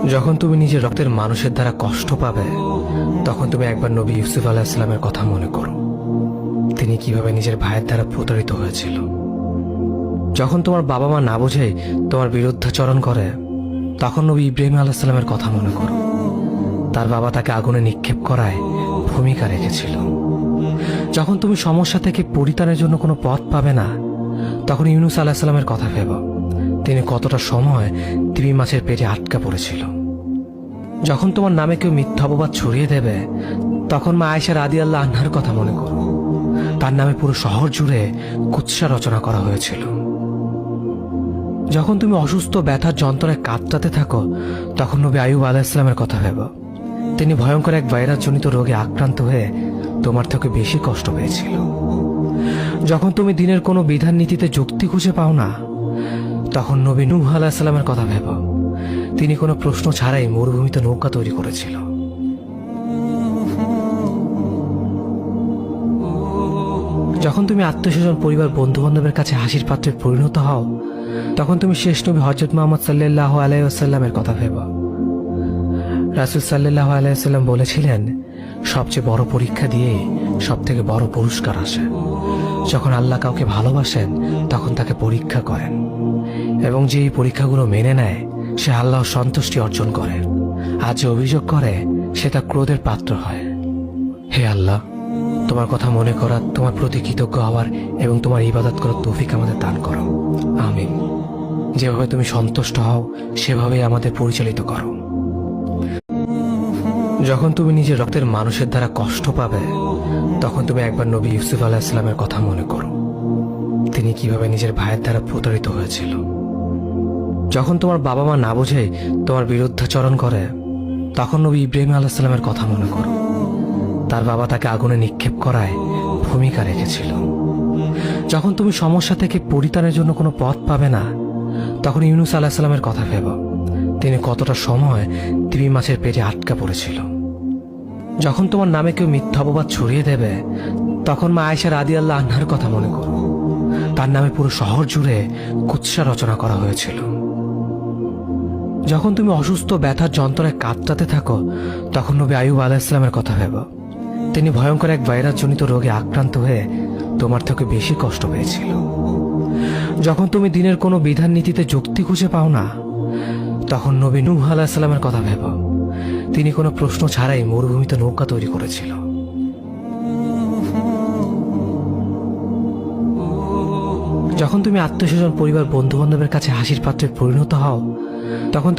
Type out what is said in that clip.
যখন তুমি নিজের রক্তের মানুষের দ্বারা কষ্ট পাবে, তখন তুমি একবার নবী ইউসুফ আলাইহিস সালামের কথা মনে করো। তিনি কিভাবে নিজের ভাইয়ের দ্বারা প্রতারিত হয়েছিল। যখন তোমার বাবা মা না বোঝে তোমার বিরুদ্ধাচরণ করে, তখন নবী ইব্রাহিম আলাইহিস সালামের কথা মনে করো। তার বাবা তাকে আগুনে নিক্ষেপ করায় ভূমিকা রেখেছিল। যখন তুমি সমস্যা থেকে পরিত্রাণের জন্য কোনো পথ পাবে না, তখন ইউনুস আলাইহিস সালামের কথা ভেবো। তিনি কতটা সময় তিমি মাছের পেটে আটকা পড়েছিল। যখন তোমার নামে কেউ মিথ্যা অপবাদ ছড়িয়ে দেবে, তখন মা আয়েশা রাদিয়াল্লাহু আনহার কথা মনে করো। তার নামে পুরো শহর জুড়ে কুৎসা রচনা করা হয়েছিল। যখন তুমি অসুস্থ ব্যথার যন্ত্রণায় কাতরাতে থাকো, তখন নবী আইয়ুব আলাইহিস সালামের কথা ভেবো। তিনি ভয়ঙ্কর এক ভাইরাসজনিত রোগে আক্রান্ত হয়ে তোমার থেকে বেশি কষ্ট পেয়েছিল। যখন তুমি দিনের কোনো বিধান নীতিতে যুক্তি খুঁজে পাও না, তখন নবী নূহ আলাইহিস সালামের কথা ভেবো। তিনি কোনো প্রশ্ন ছাড়াই মরুভূমিতে নৌকা তৈরি করেছিল। যখন তুমি আত্মীয়স্বজন, পরিবার, বন্ধু বান্ধবের কাছে হাসির পাত্রে পরিণত হও, তখন তুমি শেষ নবী হযরত মুহাম্মদ সাল্লাল্লাহু আলাইহি ওয়াসাল্লামের কথা ভেবো। রাসূল সাল্লাল্লাহু আলাইহি ওয়াসাল্লাম বলেছিলেন, সবচেয়ে বড় পরীক্ষা দিয়ে সবথেকে বড় পুরস্কার আসে। যখন আল্লাহ কাউকে ভালোবাসেন, তখন তাকে পরীক্ষা করেন, এবং যে এই পরীক্ষাগুলো মেনে নেয়, সে আল্লাহর সন্তুষ্টি অর্জন করে। আর যে অভিযোগ করে, সে তা ক্রোধের পাত্র হয়। হে আল্লাহ, তোমার কথা মনে করা, তোমার প্রতি কৃতজ্ঞ হওয়ার এবং তোমার ইবাদত করার তৌফিক আমাদের দান করো। আমিন। যেভাবে তুমি সন্তুষ্ট হও, সেভাবেই আমাদের পরিচালিত করো। যখন তুমি নিজের রক্তের মানুষের দ্বারা কষ্ট পাবে, তখন তুমি একবার নবী ইউসুফ আলাইহিস সালামের কথা মনে করো। তিনি কিভাবে নিজের ভাইয়ের দ্বারা প্রতারিত হয়েছিল। যখন তোমার বাবা মা না বোঝে তোমার বিরুদ্ধাচরণ করে, তখন নবী ইব্রাহিম আলাইহিস সালামের কথা মনে করো। তার বাবা তাকে আগুনে নিক্ষেপ করায় ভূমিকা রেখেছিল। যখন তুমি সমস্যা থেকে পরিত্রাণের জন্য কোনো পথ পাবে না, তখন ইউনুস আলাইহিস সালামের কথা ভেবো। তিনি কতটা সময় তিমি মাছের পেটে আটকা পড়েছিল। যখন তোমার নামে কেউ মিথ্যা অপবাদ ছড়িয়ে দেবে, তখন মা আয়েশা রাদিয়াল্লাহু আনহার কথা মনে করো। তার নামে পুরো শহর জুড়ে কুৎসা রচনা করা হয়েছিল। যখন তুমি অসুস্থ ব্যথার যন্ত্রণায় কাতরাতে থাকো, তখন নবী আইয়ুব আলাইহিস সালামের কথা ভেবো। তিনি ভয়ঙ্কর এক ভাইরাসজনিত রোগে আক্রান্ত হয়ে তোমার থেকে বেশি কষ্ট পেয়েছিল। যখন তুমি দিনের কোনো বিধান নীতিতে যুক্তি খুঁজে পাও না, তখন নবী নূহ আলাইহিস সালামের কথা ভেবো। তিনি কোনো প্রশ্ন ছাড়াই মরুভূমিতে নৌকা তৈরি করেছিল। যখন তুমি আত্মীয়স্বজন, পরিবার, বন্ধু বান্ধবের কাছে হাসির পাত্রে পরিণত হও, তখন